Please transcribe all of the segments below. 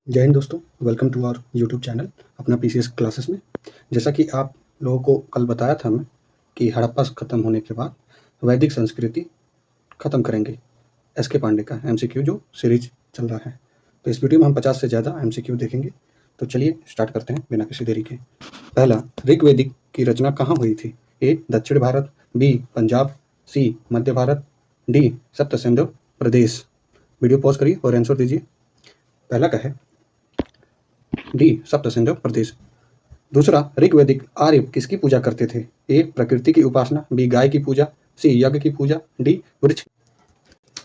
जय हिंद दोस्तों, welcome to our YouTube channel अपना पीसीएस क्लासेस में। जैसा कि आप लोगों को कल बताया था मैं कि हड़प्पा ख़त्म होने के बाद वैदिक संस्कृति ख़त्म करेंगे। एस.के. पांडे का एमसीक्यू जो सीरीज चल रहा है, तो इस वीडियो में हम 50 से ज़्यादा एमसीक्यू देखेंगे। तो चलिए स्टार्ट करते हैं बिना किसी देरी के। पहला, ऋग्वेदिक की रचना कहाँ हुई थी? ए. दक्षिण भारत, बी. पंजाब, सी. मध्य भारत, डी. सप्त सिंधु प्रदेश। वीडियो पॉज करिए और आंसर दीजिए। पहला का है डी. सप्त सिंधु प्रदेश। दूसरा, ऋग्वेदिक आर्य किसकी पूजा करते थे? ए. प्रकृति की उपासना, बी. गाय की पूजा, सी. यज्ञ की पूजा, डी. वृक्ष।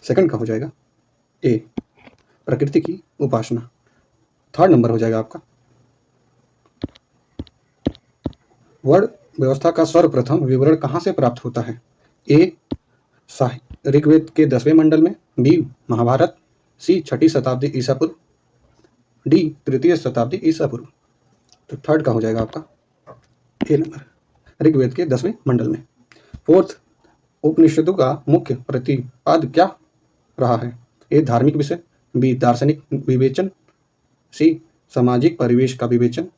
सेकंड का हो जाएगा ए. प्रकृति की उपासना। थर्ड नंबर हो जाएगा आपका वर्ण व्यवस्था का सर्वप्रथम विवरण कहाँ से प्राप्त होता है? ए. ऋग्वेद के 10वें मंडल में, बी. महाभारत, सी. 6ठी शताब्दी ईसा पूर्व, डी. तृतीय शताब्दी ईसा पूर्व। तो थर्ड का हो जाएगा आपका ए नंबर, ऋग्वेद के 10वें मंडल में। फोर्थ, उपनिषदों का मुख्य प्रतिपाद्य क्या रहा है? ए. धार्मिक विषय, बी. दार्शनिक विवेचन, सी. सामाजिक परिवेश का विवेचन,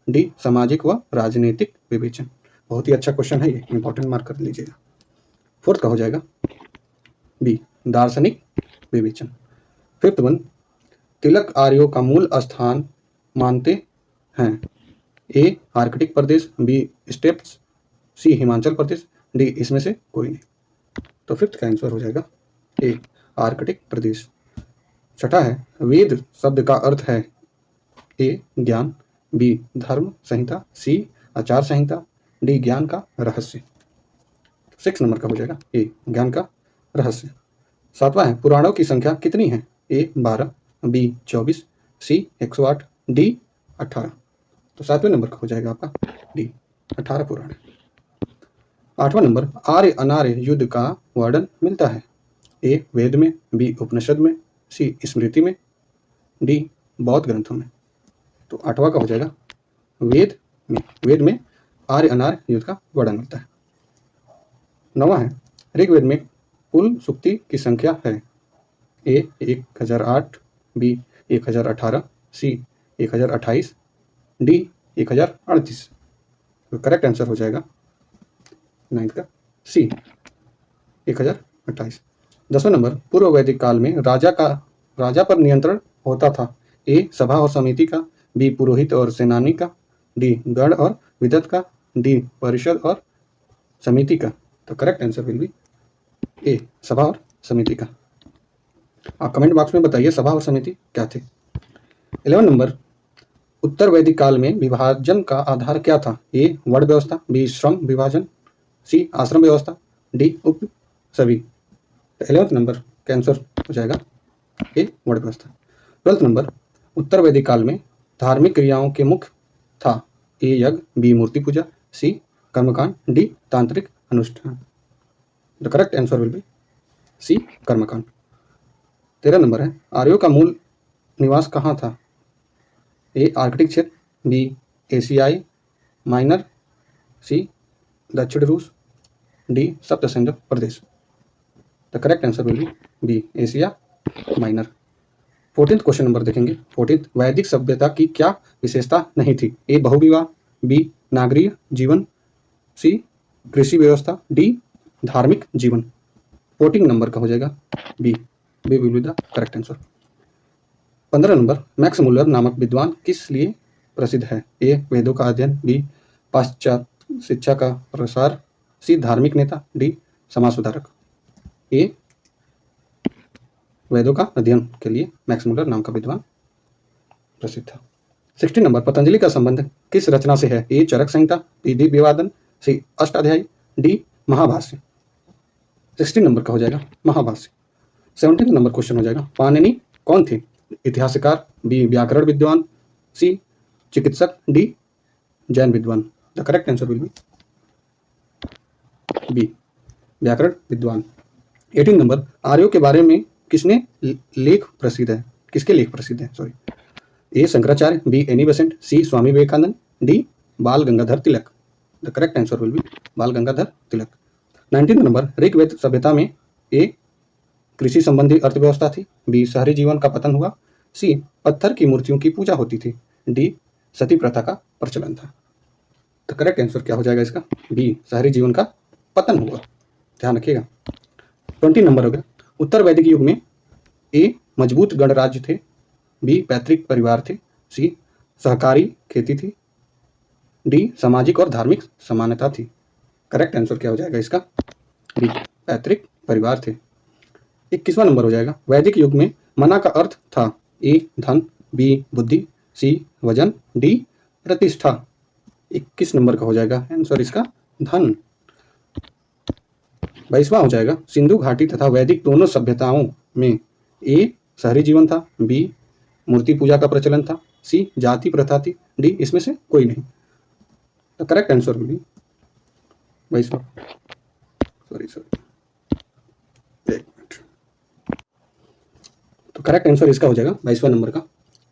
डी. सामाजिक व राजनीतिक विवेचन। बहुत ही अच्छा क्वेश्चन है, ये इंपॉर्टेंट मार्क कर लीजिएगा। फोर्थ का हो जाएगा बी. दार्शनिक विवेचन। फिफ्थ वन, तिलक आर्यों का मूल स्थान मानते हैं? ए. आर्कटिक प्रदेश, बी. स्टेप्स, सी. हिमाचल प्रदेश, डी. इसमें से कोई नहीं। तो फिफ्थ का आंसर हो जाएगा ए. आर्कटिक प्रदेश। छठा है, वेद शब्द का अर्थ है? ए. ज्ञान, बी. धर्म संहिता, सी. आचार संहिता, डी. ज्ञान का रहस्य। 6 नंबर का हो जाएगा ए. ज्ञान का रहस्य। सातवां है, पुराणों की संख्या कितनी है? ए. 12, बी. 24, सी. 108, डी. 18। तो 7वें नंबर का हो जाएगा आपका डी. 18 पुराण। 8वां नंबर, आर्य अनार्य युद्ध का वर्णन मिलता है? ए. वेद में, बी. उपनिषद में, सी. स्मृति में, डी. बौद्ध ग्रंथों में। तो 8वां का हो जाएगा वेद में आर्य अनार्य युद्ध का वर्णन मिलता है। 9वां है, ऋग्वेद में कुल सूक्ति की संख्या है? ए. 1008, बी. 1018, सी. 1028, डी. 1038। तो करेक्ट आंसर हो जाएगा 9th का सी. 1028। 10वां नंबर, पूर्व वैदिक काल में राजा पर नियंत्रण होता था? ए. सभा और समिति का, बी. पुरोहित और सेनानी का, डी. गण और विद्वत का, डी. परिषद और समिति का। तो करेक्ट आंसर विल बी ए. सभा और समिति का। आप कमेंट बॉक्स में बताइए सभा और समिति क्या थे। 11 नंबर, उत्तर वैदिक काल में विभाजन का आधार क्या था? ए. वर्ण व्यवस्था, बी. श्रम विभाजन, सी. आश्रम व्यवस्था, डी. उप सभी। तो 11th नंबर का आंसर हो जाएगा ए. वर्ण व्यवस्था। 12th नंबर, उत्तर वैदिक काल में धार्मिक क्रियाओं के मुख्य था? ए. यज्ञ, बी. मूर्ति पूजा, सी. कर्मकांड, डी. तांत्रिक अनुष्ठान। The correct answer will be C. कर्मकांड। 13 नंबर है, आर्यों का मूल निवास कहाँ था? ए. आर्कटिक क्षेत्र, बी. एशियाई माइनर, सी. दक्षिण रूस, डी. सप्त सिंधु प्रदेश। The correct answer will be B. Asia Minor. 14th question number देखेंगे। 14th, वैदिक सभ्यता की क्या विशेषता नहीं थी? ए. बहुविवाह, बी. नागरीय जीवन, सी. कृषि व्यवस्था, डी. धार्मिक जीवन। 14 नंबर का हो जाएगा B. B will be the correct answer. 15 नंबर, मैक्स मुलर नामक विद्वान किस लिए प्रसिद्ध है? ए. वेदों का अध्ययन, बी. पाश्चात्य शिक्षा का प्रसार, सी. धार्मिक नेता, डी. समाज सुधारक। ए. वेदों का अध्ययन के लिए मैक्स मुलर नाम का विद्वान प्रसिद्ध था। 16 नंबर, पतंजलि का संबंध किस रचना से है? ए. चरक संहिता, बी. दिव्यवादन, सी. अष्टाध्यायी, डी. महाभाष्य। 16 नंबर का हो जाएगा महाभाष्य। 17 नंबर क्वेश्चन हो जाएगा, पाणिनि कौन थे? इतिहासकार, बी. व्याकरण विद्वान, सी. चिकित्सक, डी. जैन विद्वान। The correct answer will be B. व्याकरण विद्वान। 18 नंबर, आर्यों के बारे में किसके लेख प्रसिद्ध है? Sorry. A. Shankaracharya, B. Annie Besant, C. Swami Vivekananda, D. Bal Gangadhar Tilak. The correct answer will be Bal Gangadhar Tilak. 19 number, Rigveda सभ्यता में ए. कृषि संबंधी अर्थव्यवस्था थी, बी. शहरी जीवन का पतन हुआ, सी पत्थर की मूर्तियों की पूजा होती थी, डी सती प्रथा का प्रचलन था। तो करेक्ट आंसर क्या हो जाएगा इसका? बी शहरी जीवन का पतन हुआ। ध्यान रखिएगा। 20 नंबर हो गया। उत्तर वैदिक युग में ए मजबूत गणराज्य थे, बी पैतृक परिवार थे, सी सहकारी खेती थी, डी सामाजिक और धार्मिक समानता थी। करेक्ट आंसर क्या हो जाएगा इसका? डी पैतृक परिवार थे। 21वां नंबर हो जाएगा। वैदिक युग में मना का अर्थ था, ए धन, बी बुद्धि, सी वजन, डी प्रतिष्ठा। 21 नंबर का हो जाएगा आंसर इसका धन। 22वां हो जाएगा। सिंधु घाटी तथा वैदिक दोनों सभ्यताओं में ए शहरी जीवन था, बी मूर्ति पूजा का प्रचलन था, सी जाति प्रथा थी, डी इसमें से कोई नहीं। तो करेक्ट आंसर विल बी 22वां। एक मिनट। तो करेक्ट आंसर इसका हो जाएगा 22वां नंबर का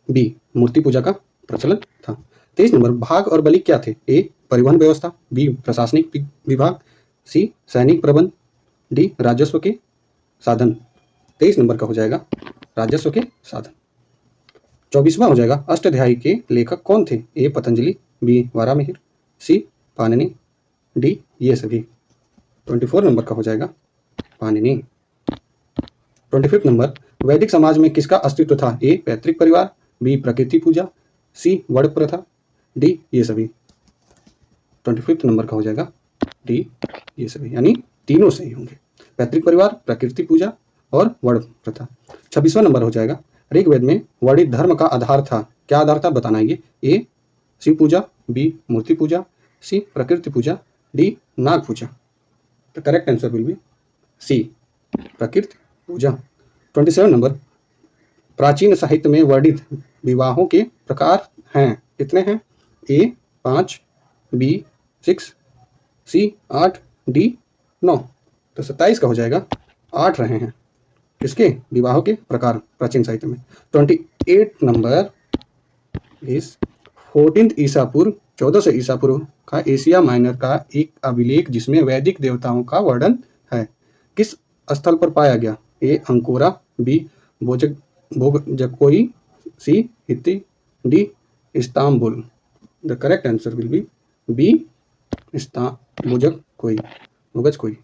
बी मूर्ति पूजा का प्रचलन था। 23 नंबर। भाग और बलि क्या थे? ए परिवहन व्यवस्था, बी प्रशासनिक विभाग, सी सैनिक प्रबंध, डी राजस्व के साधन। 23 नंबर का हो जाएगा राजस्व के साधन। 24वां हो जाएगा। अष्टाध्यायी के लेखक कौन थे? ए पतंजलि, बी वारामिहिर, सी पाणिनि, डी ये सभी। 24 नंबर का हो जाएगा पाणिनि। 25 नंबर। वैदिक समाज में किसका अस्तित्व था? ए पैतृक परिवार, बी प्रकृति पूजा, सी वड़ प्रथा, डी ये सभी। 25 नंबर का हो जाएगा डी ये सभी, यानी तीनों सही होंगे। पैतृक परिवार, प्रकृति पूजा और वड़ प्रथा। 26वां नंबर हो जाएगा। ऋग्वेद में वर्णित धर्म का आधार था, क्या आधार था बतानाइए? ए शिव पूजा, बी मूर्ति पूजा, सी प्रकृति पूजा, डी नाग पूजा। तो correct answer will be C प्रकृति पूजा। 27 नंबर। प्राचीन साहित्य में वर्णित विवाहों के प्रकार हैं, कितने हैं? ए 5, बी 6, सी 8, डी 9। तो 27 का हो जाएगा 8 रहे हैं किसके विवाहों के प्रकार प्राचीन साहित्य में। 28 नंबर इस 14 ईसा पूर्व 1400 ईसा पूर्व का एशिया माइनर का एक अभिलेख जिसमें वैदिक देवताओं का वर्णन है, किस स्थल पर पाया गया? ए अंकोरा, बी बोगजकोई, सी हित्ती, D Istanbul. The correct answer will be B Boghazkoy.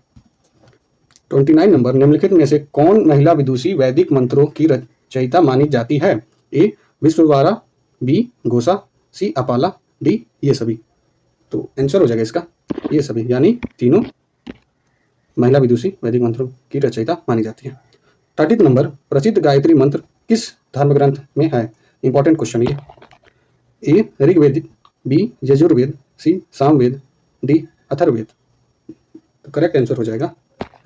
29 नंबर। निम्नलिखित में से कौन महिला विदुषी वैदिक मंत्रों की रचयिता मानी जाती है? ए विश्ववारा, बी घोषा, सी अपाला, डी ये सभी। तो आंसर हो जाएगा इसका ये सभी, यानी तीनों महिला विदुषी वैदिक मंत्रों की रचयिता मानी जाती है। 30 नंबर। प्रसिद्ध गायत्री मंत्र किस धर्म ग्रंथ में है? इंपॉर्टेंट क्वेश्चन ये। ए ऋग्वेद, बी यजुर्वेद, सी सामवेद, डी अथर्ववेद। तो करेक्ट आंसर हो जाएगा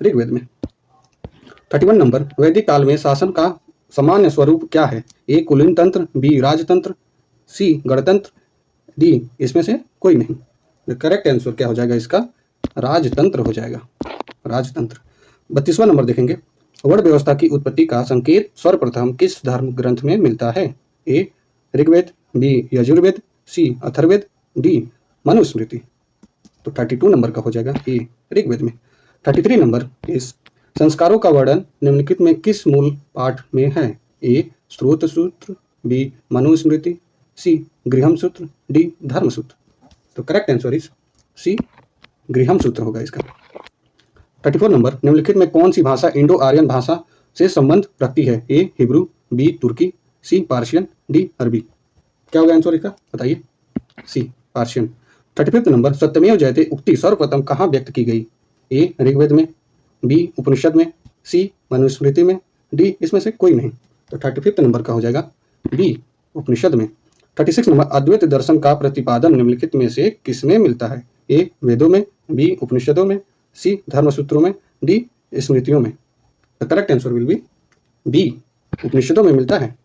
ऋग्वेद में। 31 नंबर। वैदिक काल में शासन का सामान्य स्वरूप क्या है? ए कुलीन तंत्र, बी राजतंत्र, सी गणतंत्र, डी इसमें से कोई नहीं। द करेक्ट आंसर क्या हो जाएगा इसका? राजतंत्र हो जाएगा, राजतंत्र। 32वां नंबर देखेंगे। वर्ण व्यवस्था की उत्पत्ति का संकेत सर्वप्रथम किस धर्म ग्रंथ में मिलता है? ए ऋग्वेद, बी यजुर्वेद, सी अथर्ववेद, डी मनुस्मृति। तो 32 नंबर का हो जाएगा ए ऋग्वेद में। 33 नंबर। इस संस्कारों का वर्णन निम्नलिखित में किस मूल पाठ में है? ए स्रोत सूत्र, बी मनुस्मृति, सी गृहम सूत्र, डी धर्म सूत्र। तो करेक्ट आंसर इज सी गृहम सूत्र होगा इसका। 34 नंबर। निम्नलिखित में कौन सी भाषा इंडो आर्यन भाषा से संबंध रखती है? ए हिब्रू, बी तुर्की, सी पार्शियन, डी अरबी। क्या होगा आंसर इसका बताइए? सी पार्शियन। 35 नंबर। सत्यमेव जयते उक्ति सर्वप्रथम कहाँ व्यक्त की गई? ए ऋग्वेद में, बी उपनिषद में, सी मनुस्मृति में, डी इसमें से कोई नहीं। तो 35 नंबर का हो जाएगा बी उपनिषद में। 36 नंबर। अद्वैत दर्शन का प्रतिपादन निम्नलिखित में से किसमें मिलता है? ए वेदों में, बी उपनिषदों में, सी धर्मसूत्रों में, डी स्मृतियों में। The correct answer will be B उपनिषदों में मिलता है।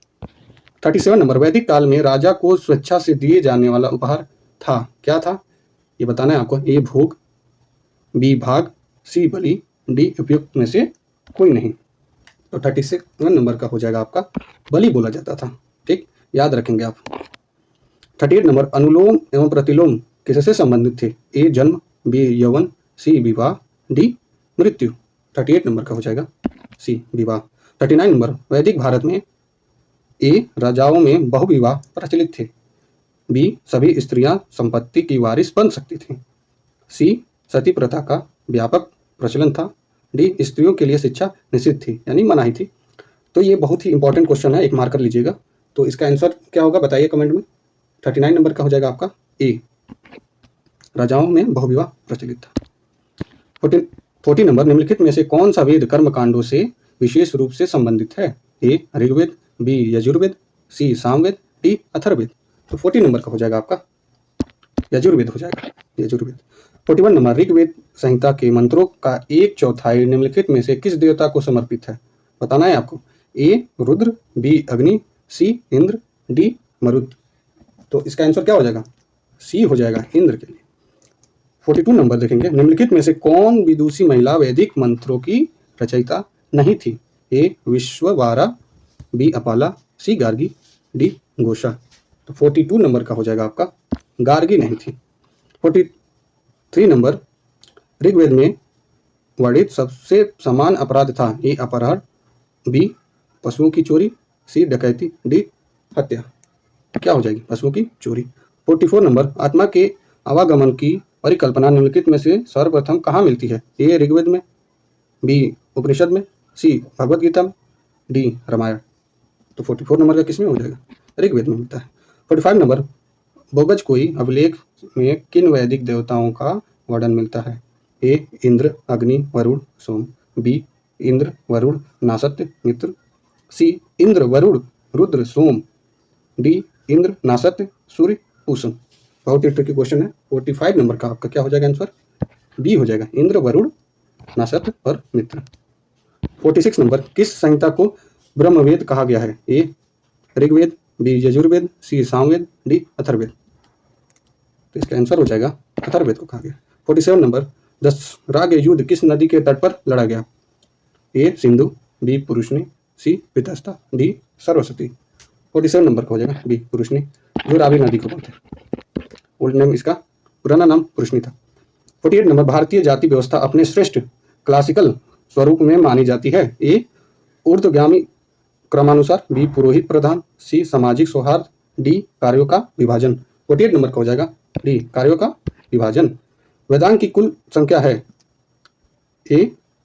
37 नंबर। वैदिक काल में राजा को स्वेच्छा से दिए जाने वाला उपहार था, क्या था ये बताना है आपको? ए भोग, बी भाग, सी बलि, डी उपयुक्त में से कोई नहीं। तो 36 नंबर का हो जाएगा आपका बलि बोला जाता था। ठीक, याद रखेंगे आप। 38 नंबर। अनुलोम एवं प्रतिलोम किससे संबंधित थे? ए जन्म, बी यौवन, सी विवाह, डी मृत्यु। 38 नंबर का हो जाएगा सी विवाह। 39 नंबर। वैदिक भारत में ए राजाओं में बहुविवाह प्रचलित थे। बी सभी स्त्रियां संपत्ति की वारिस बन सकती थीं। सी सती प्रथा का व्यापक प्रचलन था। डी स्त्रियों के लिए शिक्षा निषिद्ध थी यानी मनाही थी। तो ये बहुत ही इंपॉर्टेंट क्वेश्चन है, एक मार्कर लीजिएगा। तो इसका आंसर क्या होगा बताइए कमेंट में। 39 नंबर का हो जाएगा आपका ए, राजाओं में बहुविवाह प्रचलित था। 40 नंबर, निम्नलिखित में से कौन सा वेद कर्म कांडों से विशेष रूप से संबंधित है? ए ऋग्वेद, बी यजुर्वेद, सी सामवेद, डी अथर्ववेद। तो 40 नंबर का हो जाएगा आपका यजुर्वेद हो जाएगा, यजुर्वेद। 41 नंबर, ऋग्वेद संहिता के मंत्रों का 1/4 निम्नलिखित में से किस देवता को समर्पित है? बताना है आपको। ए रुद्र, बी अग्नि, सी इंद्र, डी मरुत। तो इसका आंसर क्या हो जाएगा? सी हो जाएगा, इंद्र के लिए। 42 नंबर देखेंगे, निम्नलिखित में से कौन विदुषी महिला वैदिक मंत्रों की रचयिता नहीं थी? ए विश्ववारा, बी अपाला, सी गार्गी, डी घोषा। तो 42 नंबर का हो जाएगा आपका गार्गी नहीं थी। 43 नंबर, ऋग्वेद में वर्णित सबसे समान अपराध था? ए अपहरण, बी पशुओं की चोरी, सी डकैती, डी हत्या। क्या हो जाएगी? पशुओं की चोरी। 44 नंबर, आत्मा के आवागमन की परिकल्पना निम्नलिखित में से सर्वप्रथम कहाँ मिलती है? ए ऋग्वेद में, बी उपनिषद में, सी भगवत गीता में, डी रामायण। तो 44 नंबर का किसमें हो जाएगा? ऋग्वेद में मिलता है। 45 नंबर, बोगज कोई अभिलेख में किन वैदिक देवताओं का वर्णन मिलता है? ए इंद्र, अग्नि, वरुण, सोम, बी इंद्र, वरुण, नासत्य, मित्र, सी इंद्र, वरुण, रुद्र, सोम, डी इंद्र, नासत्य, सूर्य, पूषण। बहुत ही ट्रिकी क्वेश्चन है। 45 नंबर का आपका क्या हो जाएगा आंसर? बी हो जाएगा, इंद्र, वरुण, नासत्य और मित्र। 46 नंबर, किस संहिता को ब्रह्मवेद कहा गया है? ए ऋग्वेद, बी यजुर्वेद, सी सामवेद, डी अथर्ववेद। तो इसका आंसर हो जाएगा अथर्ववेद को कहा गया। 47 नंबर, दशराग युद्ध किस नदी के तट पर लड़ा गया? ए सिंधु, बी पुरुषनी, सी वितस्ता, डी सरस्वती। 47 नंबर का हो जाएगा बी पुरुषनी, जो रावी नदी को बोलते हैं। ओल्ड नेम इसका पुराना नाम पुरुषनी था। 48 नंबर, भारतीय जाति व्यवस्था अपने श्रेष्ठ क्लासिकल स्वरूप में मानी जाती है? ए ऊर्ध्वगामी क्रमानुसार, बी पुरोहित प्रधान, सी सामाजिक सौहार्द, डी कार्यों का विभाजन। 48 नंबर का हो जाएगा डी कार्यों का विभाजन। वेदांग की कुल संख्या है? ए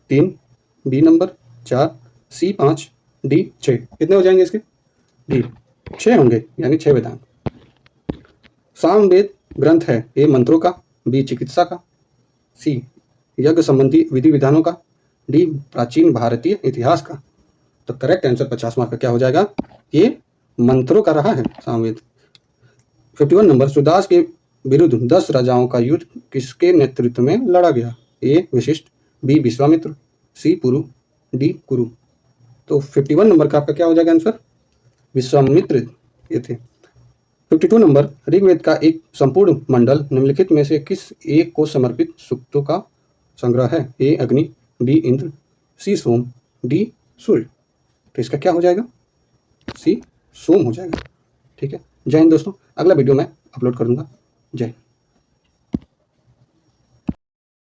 3, बी नंबर 4, सी 5, डी 6। कितने हो जाएंगे इसके? डी 6 होंगे, यानी 6 वेदांग। सामवेद ग्रंथ है? ए मंत्रों का, बी चिकित्सा का, सी यज्ञ संबंधी विधि विधानों का, डी प्राचीन भारतीय इतिहास का। तो करेक्ट आंसर 50 मार्क का क्या हो जाएगा? ये मंत्रों का रहा है सामवेद। 51 नंबर, सुदास के विरुद्ध 10 राजाओं का युद्ध किसके नेतृत्व में लड़ा गया? ए वशिष्ठ, बी विश्वामित्र, सी पुरु, डी कुरु। तो 51 नंबर का आपका क्या हो जाएगा आंसर? विश्वामित्र ये थे। 52 नंबर, ऋग्वेद का एक संपूर्ण मंडल निम्नलिखित में से किस एक को समर्पित सूक्तों का संग्रह है? ए अग्नि, बी इंद्र, सी सोम, डी सूर्य। तो इसका क्या हो जाएगा? सी सोम हो जाएगा। ठीक है, जय हिंद दोस्तों, अगला वीडियो मैं अपलोड करूंगा। जय हिंद।